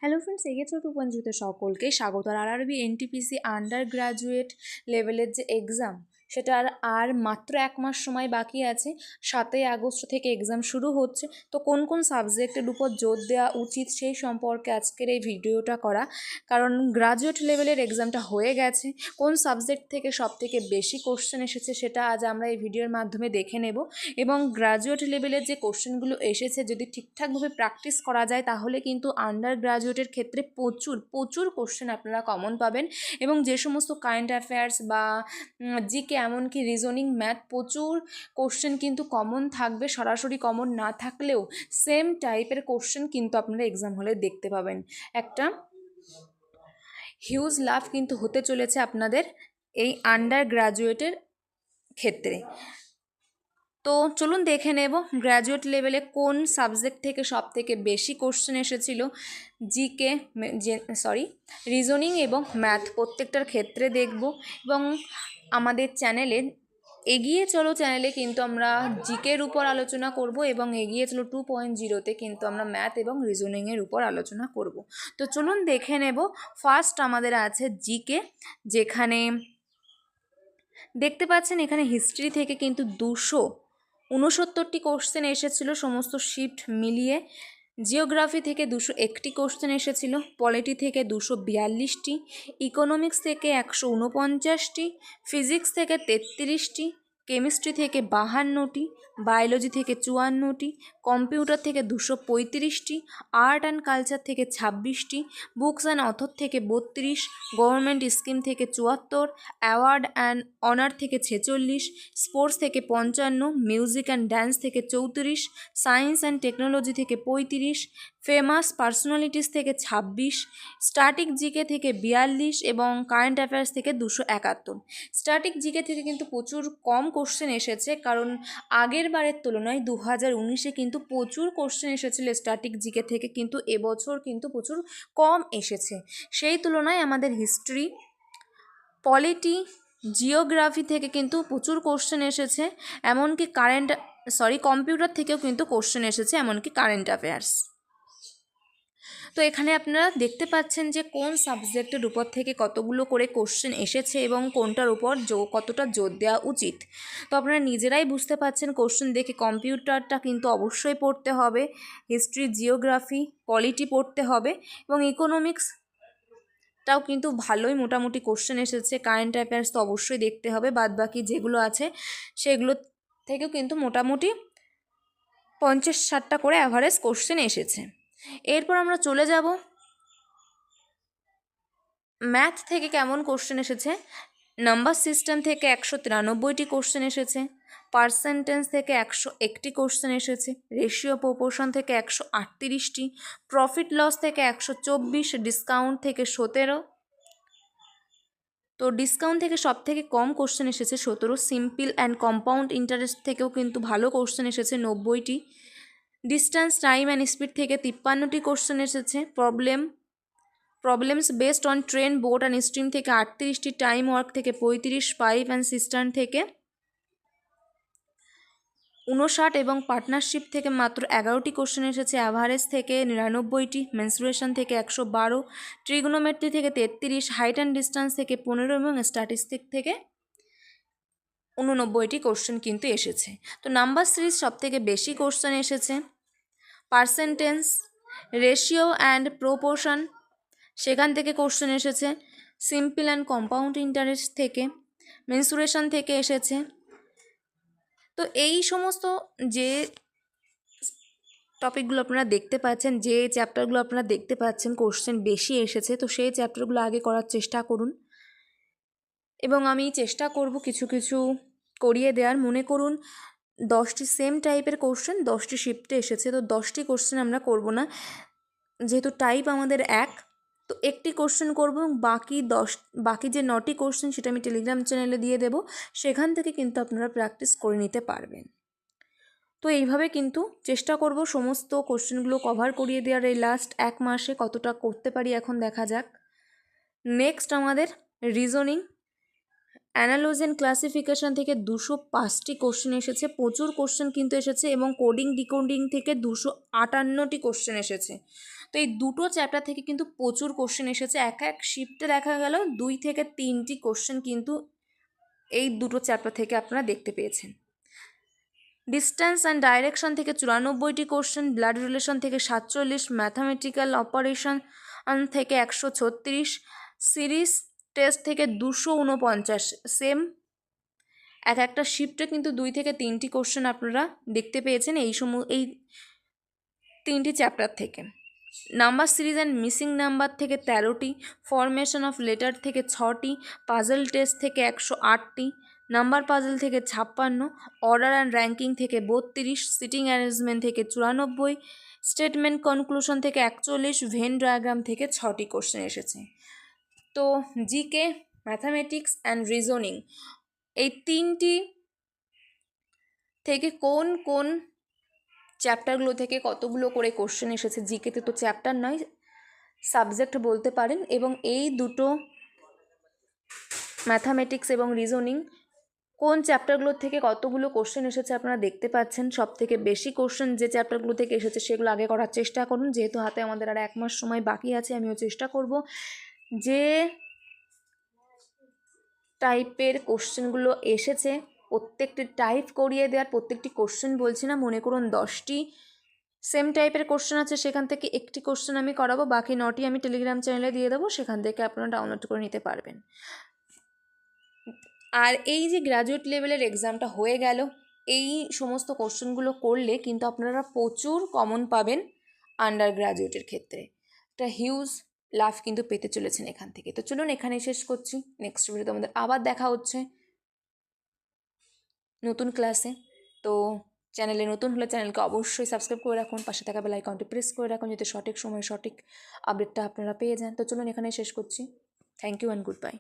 Hello friends, এগিয়ে চলতে উপঞ্জিত সকলকে স্বাগত। আরআরবি এনটিপিসি আন্ডার গ্র্যাজুয়েট লেভেলের যে এক্সাম, সেটার আর মাত্র 1 মাস সময় বাকি আছে। 7ই আগস্ট থেকে এক্সাম শুরু হচ্ছে। তো কোন কোন সাবজেক্টের উপর জোর দেওয়া উচিত সেই সম্পর্কে আজকের এই ভিডিওটা করা। কারণ গ্র্যাজুয়েট লেভেলের এক্সামটা হয়ে গেছে, কোন সাবজেক্ট থেকে সবথেকে বেশি কোশ্চেন এসেছে সেটা আজ আমরা এই ভিডিওর মাধ্যমে দেখে নেব। এবং গ্র্যাজুয়েট লেভেলের যে কোশ্চেনগুলো এসেছে যদি ঠিকঠাকভাবে প্র্যাকটিস করা যায় তাহলে কিন্তু আন্ডার গ্র্যাজুয়েটের ক্ষেত্রে প্রচুর কোশ্চেন আপনারা কমন পাবেন। এবং যে সমস্ত কারেন্ট অ্যাফেয়ার্স বা জিকে এমনকি রিজনিং ম্যাথ প্রচুর কোশ্চেন কিন্তু কমন থাকবে, সরাসরি কমন না থাকলেও সেম টাইপের কোশ্চেন কিন্তু আপনারা এক্সাম হলে দেখতে পাবেন। একটা হিউজ লাভ কিন্তু হতে চলেছে আপনাদের এই আন্ডার গ্র্যাজুয়েটের ক্ষেত্রে। তো চলুন দেখে নেব গ্র্যাজুয়েট লেভেলে কোন সাবজেক্ট থেকে সবথেকে বেশি কোশ্চেন এসেছিল। জিকে রিজনিং এবং ম্যাথ প্রত্যেকটার ক্ষেত্রে দেখব। এবং আমাদের চ্যানেলের এগিয়ে চলো চ্যানেলে কিন্তু আমরা জিকের উপর আলোচনা করব এবং এগিয়ে চলো 2.0-তে কিন্তু আমরা ম্যাথ এবং রিজনিংয়ের উপর আলোচনা করব। তো চলুন দেখে নেব। ফার্স্ট আমাদের আছে জিকে, যেখানে দেখতে পাচ্ছেন এখানে হিস্ট্রি থেকে কিন্তু 269টি কোশ্চেন এসেছিল সমস্ত শিফট মিলিয়ে। জিওগ্রাফি থেকে 201টি কোশ্চেন এসেছিল, পলিটি থেকে 242টি, ইকোনমিক্স থেকে 149টি, ফিজিক্স থেকে 33টি, কেমিস্ট্রি থেকে 52টি, বায়োলজি থেকে 54টি, কম্পিউটার থেকে 235টি, আর্ট অ্যান্ড কালচার থেকে 26টি, বুকস অ্যান্ড অথর থেকে 32, গভর্নমেন্ট স্কিম থেকে 74, অ্যাওয়ার্ড অ্যান্ড অনার থেকে 46, স্পোর্টস থেকে 55, মিউজিক অ্যান্ড ড্যান্স থেকে 34, সায়েন্স অ্যান্ড টেকনোলজি থেকে 35, ফেমাস পার্সোনালিটিস থেকে 26, স্ট্যাটিক জিকে থেকে 42 এবং কারেন্ট অ্যাফেয়ার্স থেকে 271। স্ট্যাটিক জিকে থেকে কিন্তু প্রচুর কম কোশ্চেন এসেছে, কারণ আগের বারের তুলনায় 2019-এ কিন্তু প্রচুর কোশ্চেন এসেছিল স্ট্যাটিক জিকে থেকে, কিন্তু এবছর কিন্তু প্রচুর কম এসেছে। সেই তুলনায় আমাদের হিস্ট্রি, পলিটি, জিওগ্রাফি থেকে কিন্তু প্রচুর কোশ্চেন এসেছে, এমনকি কম্পিউটার থেকেও কিন্তু কোশ্চেন এসেছে, এমনকি কারেন্ট অ্যাফেয়ার্স। তো এখানে আপনারা দেখতে পাচ্ছেন যে কোন সাবজেক্টের উপর থেকে কতগুলো করে কোশ্চেন এসেছে এবং কোনটার উপর কতটা জোর দেওয়া উচিত। তো আপনারা নিজেরাই বুঝতে পাচ্ছেন কোশ্চেন দেখে কম্পিউটারটা কিন্তু অবশ্যই পড়তে হবে, হিস্ট্রি, জিওগ্রাফি, পলিটি পড়তে হবে এবং ইকোনমিক্সটাও কিন্তু ভালোই মোটামুটি কোশ্চেন এসেছে। কারেন্ট অ্যাফেয়ার্স তো অবশ্যই দেখতে হবে, বাদবাকি যেগুলো আছে সেগুলো থেকেও কিন্তু মোটামুটি 50-60টা করে অ্যাভারেজ কোশ্চেন এসেছে। এরপর আমরা চলে যাব ম্যাথ থেকে কেমন কোশ্চেন এসেছে। নাম্বার সিস্টেম থেকে 193টি কোশ্চেন এসেছে, পার্সেন্টেজ থেকে 101টি কোশ্চেন এসেছে, রেশিও প্রপোর্শন থেকে 138টি, প্রফিট লস থেকে 124, ডিসকাউন্ট থেকে 17। তো ডিসকাউন্ট থেকে সব থেকে কম কোশ্চেন এসেছে 17। সিম্পল অ্যান্ড কম্পাউন্ড ইন্টারেস্ট থেকেও কিন্তু ভালো কোশ্চেন এসেছে 90টি। ডিস্টেন্স, টাইম অ্যান্ড স্পিড থেকে 53টি কোশ্চেন এসেছে। Problems based on train, boat and stream থেকে 38টি, টাইম ওয়ার্ক থেকে 35, পাইপ অ্যান্ড সিস্টার্ন থেকে 59 এবং পার্টনারশিপ থেকে মাত্র 11টি কোশ্চেন এসেছে। অ্যাভারেজ থেকে 99টি, মেনসুরেশন থেকে 112, ট্রিগোনোমেট্রি থেকে 33, হাইট অ্যান্ড ডিস্টেন্স থেকে 15 এবং স্ট্যাটিস্টিক থেকে 89টি কোশ্চেন কিন্তু এসেছে। তো নাম্বার সিরিজ সব থেকে বেশি কোশ্চেন এসেছে। পার্সেন্টেজ, রেশিও অ্যান্ড প্রপোর্শন সেখান থেকে কোশ্চেন এসেছে। সিম্পল অ্যান্ড কম্পাউন্ড ইন্টারেস্ট থেকে, মেনসুরেশন থেকে এসেছে। তো এই সমস্ত যে টপিকগুলো আপনারা দেখতে পাচ্ছেন, যে চ্যাপ্টারগুলো আপনারা দেখতে পাচ্ছেন কোশ্চেন বেশি এসেছে, তো সেই চ্যাপ্টারগুলো আগে করার চেষ্টা করুন এবং আমি চেষ্টা করব কিছু কিছু করিয়ে দেওয়ার। মনে করুন 10টি সেম টাইপের কোশ্চেন 10টি শিফটে এসেছে, তো 10টি কোশ্চেন আমরা করব না, যেহেতু টাইপ আমাদের এক। তো একটি কোশ্চেন করব, বাকি যে 9টি কোশ্চেন সেটা আমি টেলিগ্রাম চ্যানেলে দিয়ে দেব, সেখান থেকে কিন্তু আপনারা প্র্যাকটিস করে নিতে পারবেন। তো এইভাবে কিন্তু চেষ্টা করব সমস্ত কোশ্চেনগুলো কভার করিয়ে দেওয়ার এই লাস্ট 1 মাসে কতটা করতে পারি এখন দেখা যাক। নেক্সট আমাদের রিজনিং, অ্যানালজি অ্যান্ড ক্লাসিফিকেশন থেকে 205টি কোশ্চেন এসেছে, প্রচুর কোশ্চেন কিন্তু এসেছে এবং কোডিং ডিকোডিং থেকে 258টি কোশ্চেন এসেছে। তো এই দুটো চ্যাপ্টার থেকে কিন্তু প্রচুর কোশ্চেন এসেছে। এক এক শিফটে দেখা গেল 2 থেকে 3টি কোশ্চেন কিন্তু এই দুটো চ্যাপ্টার থেকে আপনারা দেখতে পেয়েছেন। ডিস্টেন্স অ্যান্ড ডাইরেকশন থেকে 94টি কোশ্চেন, ব্লাড রিলেশন থেকে 47, ম্যাথামেটিক্যাল অপারেশন থেকে 136, সিরিজ টেস্ট থেকে 249। সেম এক একটা শিফটে কিন্তু 2 থেকে 3টি কোশ্চেন আপনারা দেখতে পেয়েছেন এই 3টি চ্যাপ্টার থেকে। Number series and missing number থেকে 13টি, ফরমেশন অফ লেটার থেকে 6টি, পাজল টেস্ট থেকে 108টি, নাম্বার পাজল থেকে 56, অর্ডার অ্যান্ড র্যাঙ্কিং থেকে 32, সিটিং অ্যারেঞ্জমেন্ট থেকে 94, স্টেটমেন্ট কনক্লুশন থেকে 41, ভেন ডায়াগ্রাম থেকে 6টি কোশ্চেন এসেছে। তো জিকে, ম্যাথামেটিক্স অ্যান্ড রিজনিং এই 3টি থেকে কোন কোন চ্যাপ্টারগুলো থেকে কতগুলো করে কোশ্চেন এসেছে, জিকেতে তো চ্যাপ্টার নয় সাবজেক্ট বলতে পারেন, এবং এই দুটো ম্যাথামেটিক্স এবং রিজনিং কোন চ্যাপ্টারগুলো থেকে কতগুলো কোশ্চেন এসেছে আপনারা দেখতে পাচ্ছেন। সব থেকে বেশি কোশ্চেন যে চ্যাপ্টারগুলো থেকে এসেছে সেগুলো আগে করার চেষ্টা করুন, যেহেতু হাতে আমাদের আর 1 মাস সময় বাকি আছে। আমিও চেষ্টা করব যে টাইপের কোশ্চেনগুলো এসেছে প্রত্যেকটি টাইপ করিয়ে দেওয়ার। প্রত্যেকটি কোশ্চেন বলছি না, মনে করুন 10টি সেম টাইপের কোশ্চেন আছে, সেখান থেকে একটি কোশ্চেন আমি করাবো, বাকি 9টি আমি টেলিগ্রাম চ্যানেলে দিয়ে দেবো, সেখান থেকে আপনারা ডাউনলোড করে নিতে পারবেন। আর এই যে গ্র্যাজুয়েট লেভেলের এক্সামটা হয়ে গেল, এই সমস্ত কোশ্চেনগুলো করলে কিন্তু আপনারা প্রচুর কমন পাবেন আন্ডার গ্র্যাজুয়েটের ক্ষেত্রে। একটা হিউজ লাভ কিন্তু পেতে চলেছেন এখান থেকে। তো চলুন এখানেই শেষ করছি, নেক্সট ভিডিওতে আমাদের আবার দেখা হচ্ছে নতুন ক্লাসে। তো চ্যানেলে নতুন হলে চ্যানেলকে অবশ্যই সাবস্ক্রাইব করে রাখুন, পাশে থাকা বেল আইকনটি প্রেস করে রাখুন যাতে সঠিক সময়ে সঠিক আপডেটটা আপনারা পেয়ে যান। তো চলুন এখানেই শেষ করছি। Thank you and good bye.